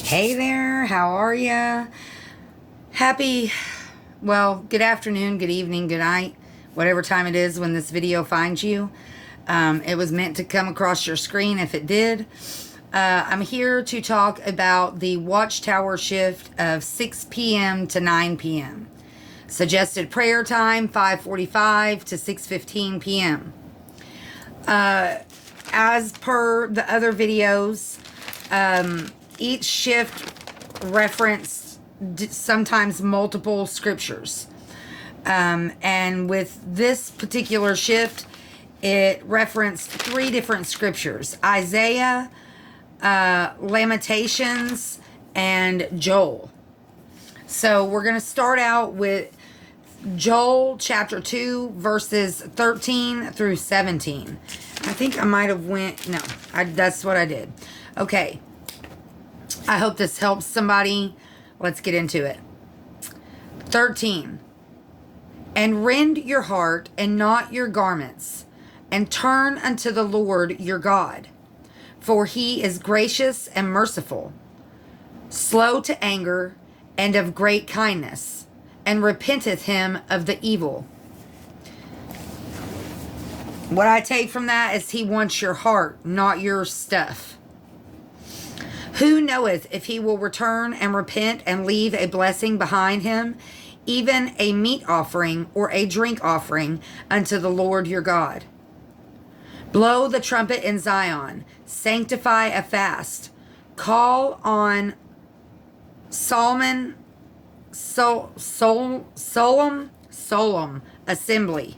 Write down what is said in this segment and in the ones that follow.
Hey there, how are ya? Happy, good afternoon, good evening, good night, whatever time it is when this video finds you. It was meant to come across your screen if it did. I'm here to talk about the watchtower shift of 6 p.m. to 9 p.m. Suggested prayer time, 5:45 to 6:15 p.m. As per the other videos, each shift referenced sometimes multiple scriptures. And with this particular shift, it referenced 3 different scriptures: Isaiah, Lamentations, and Joel. So we're going to start out with Joel chapter 2, verses 13 through 17. I think I might have that's what I did. Okay. I hope this helps somebody. Let's get into it. 13. And rend your heart and not your garments, and turn unto the Lord your God. For he is gracious and merciful, slow to anger, and of great kindness, and repenteth him of the evil. What I take from that is he wants your heart, not your stuff. Who knoweth if he will return and repent and leave a blessing behind him, even a meat offering or a drink offering unto the Lord your God? Blow the trumpet in Zion, sanctify a fast, call on solemn assembly.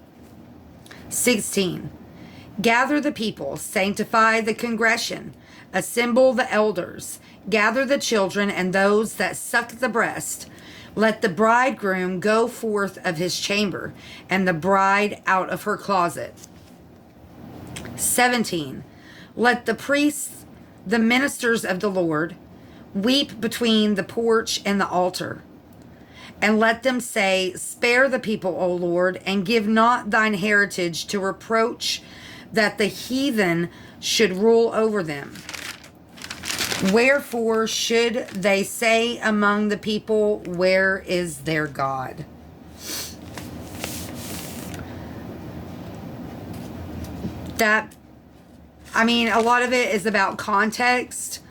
16. Gather the people, sanctify the congregation, assemble the elders, gather the children and those that suck the breast. Let the bridegroom go forth of his chamber, and the bride out of her closet. 17. Let the priests, the ministers of the Lord, weep between the porch and the altar. And let them say, Spare the people, O Lord, and give not thine heritage to reproach, that the heathen should rule over them. Wherefore should they say among the people, Where is their God? A lot of it is about context,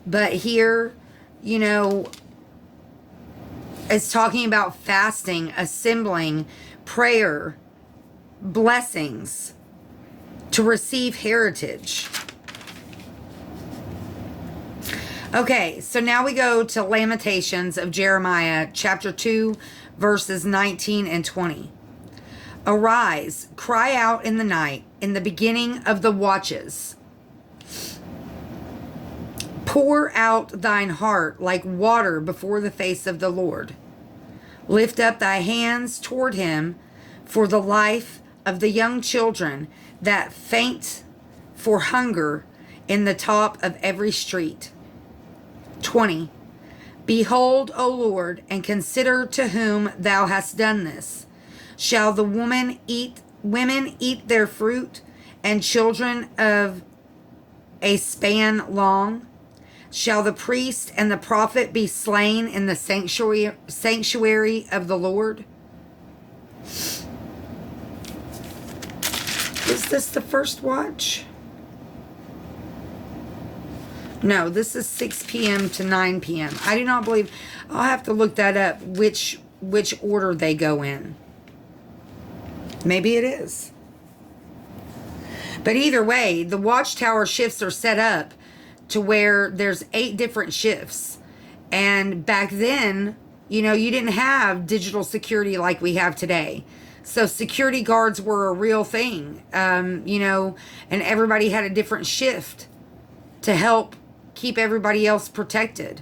but here, it's talking about fasting, assembling, prayer, blessings, to receive heritage. Okay, so now we go to Lamentations of Jeremiah, chapter 2, verses 19 and 20. Arise, cry out in the night, in the beginning of the watches. Pour out thine heart like water before the face of the Lord. Lift up thy hands toward him for the life of the young children that faint for hunger in the top of every street. 20. Behold, O Lord, and consider to whom thou hast done this. Shall the women eat their fruit, and children of a span long? Shall the priest and the prophet be slain in the sanctuary of the Lord? Is this the first watch? No, this is 6 p.m. to 9 p.m. I do not believe. I'll have to look that up, which order they go in. Maybe it is. But either way, the watchtower shifts are set up to where there's 8 different shifts. And back then, you didn't have digital security like we have today. So security guards were a real thing, and everybody had a different shift to help keep everybody else protected.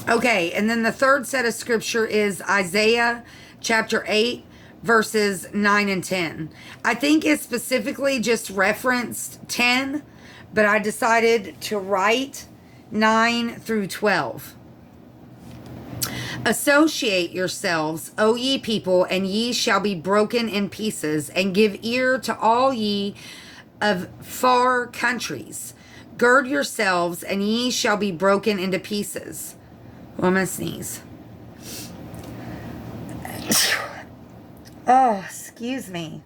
Okay, and then the third set of scripture is Isaiah chapter 8, verses 9 and 10. I think it specifically just referenced 10, but I decided to write 9 through 12. Associate yourselves, O ye people, and ye shall be broken in pieces, and give ear to all ye of far countries. Gird yourselves, and ye shall be broken into pieces. Well, I'm going to sneeze. Oh, excuse me.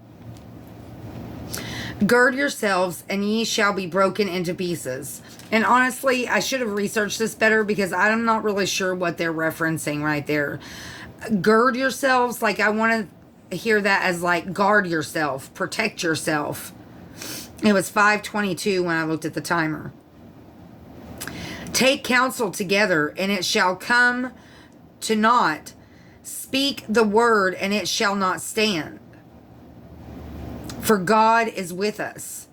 Gird yourselves, and ye shall be broken into pieces. And honestly, I should have researched this better because I'm not really sure what they're referencing right there. Gird yourselves, like I want to hear that as like guard yourself, protect yourself. It was 5:22 when I looked at the timer. Take counsel together, and it shall come to naught. Speak the word, and it shall not stand. For God is with us.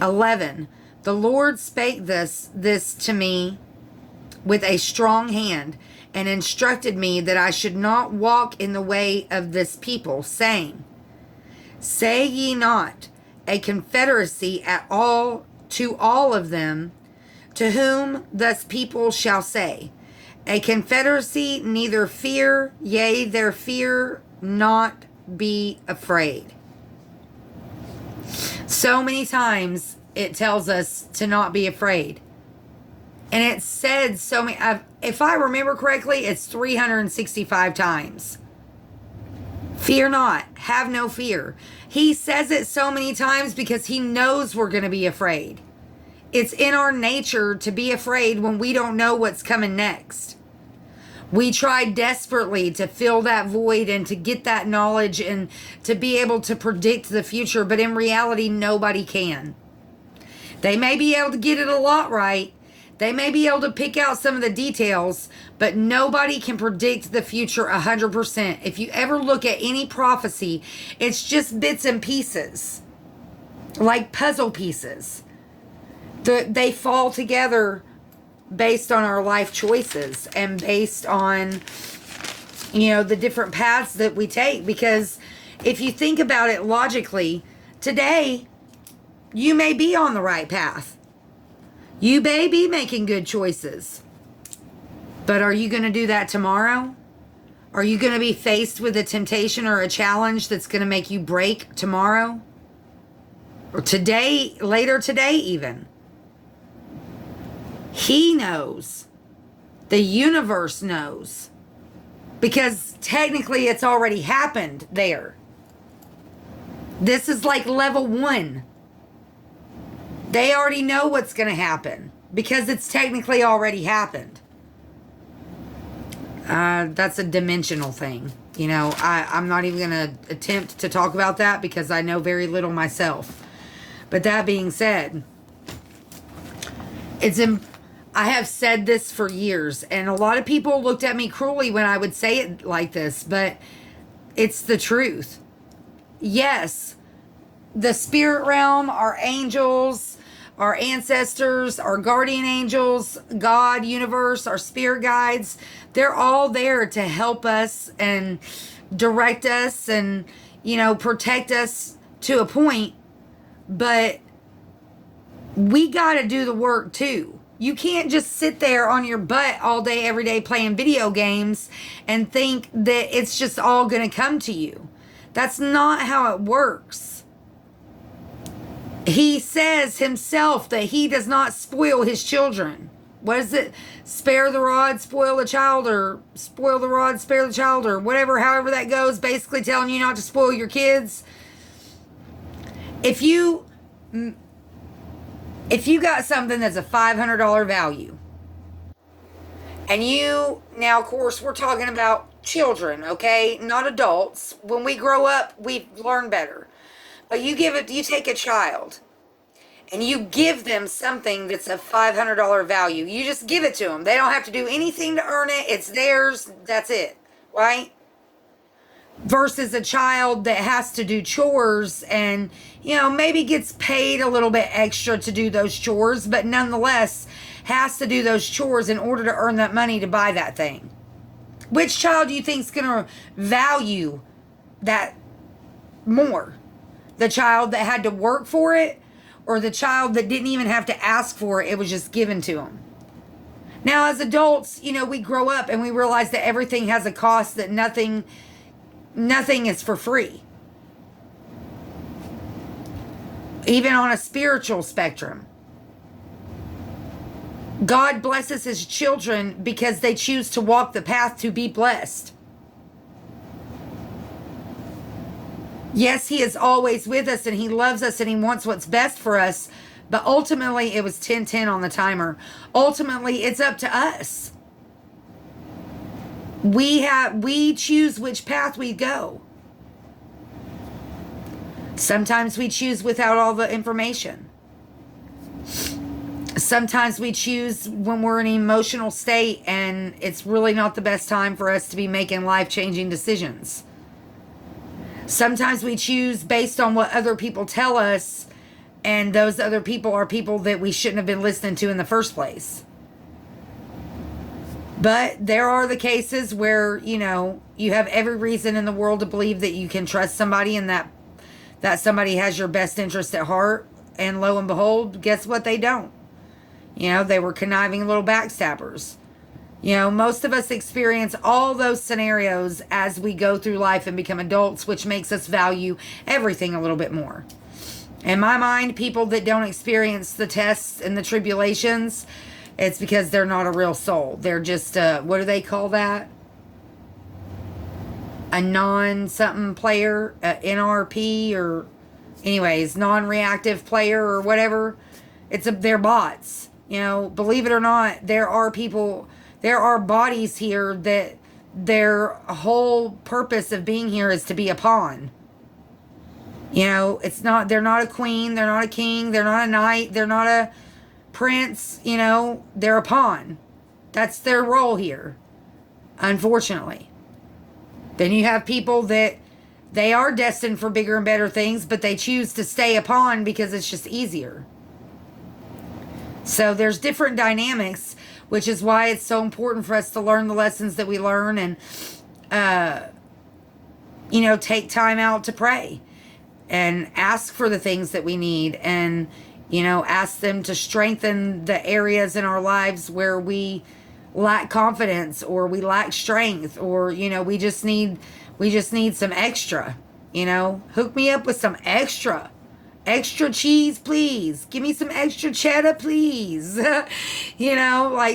11. The Lord spake this to me with a strong hand, and instructed me that I should not walk in the way of this people, saying, Say ye not a confederacy at all to all of them, to whom thus people shall say, A confederacy, neither fear, yea, their fear not be afraid. So many times it tells us to not be afraid. And it's said so many, if I remember correctly, it's 365 times. Fear not, have no fear. He says it so many times because he knows we're going to be afraid. It's in our nature to be afraid when we don't know what's coming next. We try desperately to fill that void and to get that knowledge and to be able to predict the future, but in reality, nobody can. They may be able to get it a lot right. They may be able to pick out some of the details, but nobody can predict the future 100%. If you ever look at any prophecy, it's just bits and pieces, like puzzle pieces. They fall together based on our life choices and based on, the different paths that we take. Because if you think about it logically, today, you may be on the right path. You may be making good choices. But are you going to do that tomorrow? Are you going to be faced with a temptation or a challenge that's going to make you break tomorrow? Or today, later today even? He knows. The universe knows. Because technically it's already happened there. This is like level 1. They already know what's going to happen because it's technically already happened. That's a dimensional thing. I'm not even going to attempt to talk about that because I know very little myself. But that being said, I have said this for years, and a lot of people looked at me cruelly when I would say it like this, but it's the truth. Yes, the spirit realm, our angels, our ancestors, our guardian angels, God, universe, our spirit guides, they're all there to help us and direct us and, protect us to a point. But we got to do the work too. You can't just sit there on your butt all day, every day playing video games and think that it's just all going to come to you. That's not how it works. He says himself that he does not spoil his children. What is it? Spare the rod, spoil the child, or spoil the rod, spare the child, or whatever, however that goes, basically telling you not to spoil your kids. If you got something that's a $500 value, and now of course we're talking about children, okay, not adults. When we grow up, we learn better. But you take a child, and you give them something that's a $500 value. You just give it to them. They don't have to do anything to earn it. It's theirs. That's it, right? Versus a child that has to do chores and, maybe gets paid a little bit extra to do those chores, but nonetheless has to do those chores in order to earn that money to buy that thing. Which child do you think is going to value that more? The child that had to work for it, or the child that didn't even have to ask for it? It was just given to them. Now, as adults, we grow up and we realize that everything has a cost, that nothing is for free. Even on a spiritual spectrum. God blesses his children because they choose to walk the path to be blessed. Yes, he is always with us and he loves us and he wants what's best for us. But ultimately, it was 10:10 on the timer. Ultimately, it's up to us. We choose which path we go. Sometimes we choose without all the information. Sometimes we choose when we're in an emotional state and it's really not the best time for us to be making life-changing decisions. Sometimes we choose based on what other people tell us, and those other people are people that we shouldn't have been listening to in the first place. But there are the cases where, you have every reason in the world to believe that you can trust somebody and that somebody has your best interest at heart. And lo and behold, guess what? They don't. They were conniving little backstabbers. Most of us experience all those scenarios as we go through life and become adults, which makes us value everything a little bit more. In my mind, people that don't experience the tests and the tribulations, it's because they're not a real soul. They're just, what do they call that? A non-something player, NRP, or anyways, non-reactive player or whatever. They're bots. Believe it or not, there are bodies here that their whole purpose of being here is to be a pawn. They're not a queen, they're not a king, they're not a knight, they're not a prince, they're a pawn. That's their role here, unfortunately. Then you have people that they are destined for bigger and better things, but they choose to stay a pawn because it's just easier. So there's different dynamics, which is why it's so important for us to learn the lessons that we learn and, take time out to pray and ask for the things that we need and, ask them to strengthen the areas in our lives where we lack confidence or we lack strength or, we just need some extra, hook me up with some extra cheese, please. Give me some extra cheddar, please.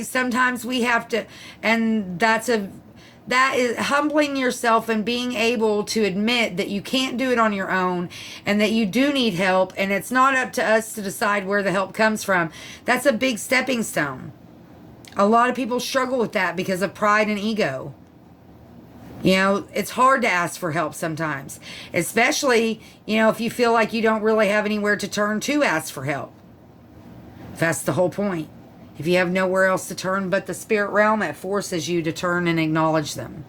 Sometimes we have to, and that is humbling yourself and being able to admit that you can't do it on your own and that you do need help, and it's not up to us to decide where the help comes from. That's a big stepping stone. A lot of people struggle with that because of pride and ego. It's hard to ask for help sometimes, especially, if you feel like you don't really have anywhere to turn to ask for help. That's the whole point. If you have nowhere else to turn but the spirit realm, it forces you to turn and acknowledge them.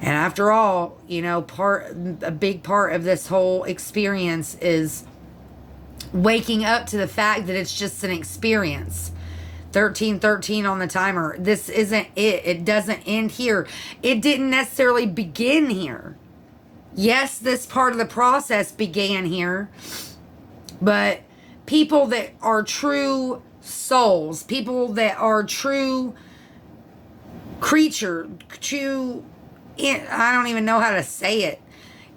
And after all, a big part of this whole experience is waking up to the fact that it's just an experience. 13:13 on the timer. This isn't it. It doesn't end here. It didn't necessarily begin here. Yes, this part of the process began here, but people that are true souls, people that are true I don't even know how to say it.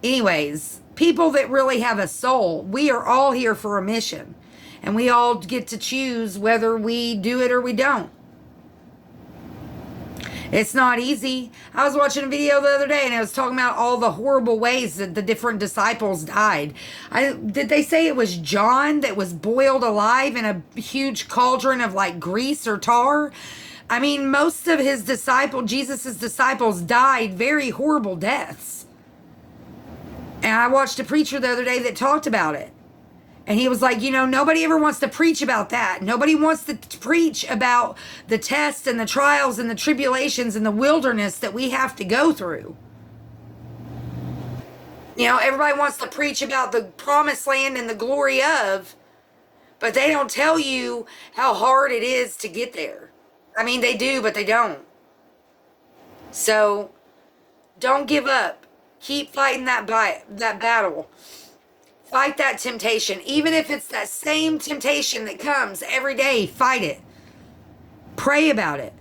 Anyways, people that really have a soul, we are all here for a mission. And we all get to choose whether we do it or we don't. It's not easy. I was watching a video the other day and it was talking about all the horrible ways that the different disciples died. Did they say it was John that was boiled alive in a huge cauldron of grease or tar? I mean, most of Jesus' disciples died very horrible deaths. And I watched a preacher the other day that talked about it. And he was like, nobody ever wants to preach about that. Nobody wants to preach about the tests and the trials and the tribulations and the wilderness that we have to go through. Everybody wants to preach about the promised land and the glory of, but they don't tell you how hard it is to get there. I mean, they do, but they don't. So don't give up. Keep fighting that battle. Fight that temptation. Even if it's that same temptation that comes every day, fight it. Pray about it.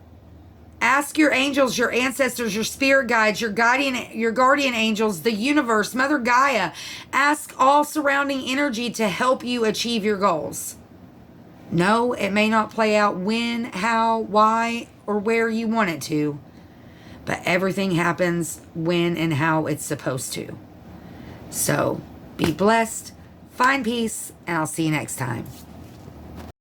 Ask your angels, your ancestors, your spirit guides, your guardian angels, the universe, Mother Gaia. Ask all surrounding energy to help you achieve your goals. No, it may not play out when, how, why, or where you want it to, but everything happens when and how it's supposed to. So be blessed, find peace, and I'll see you next time.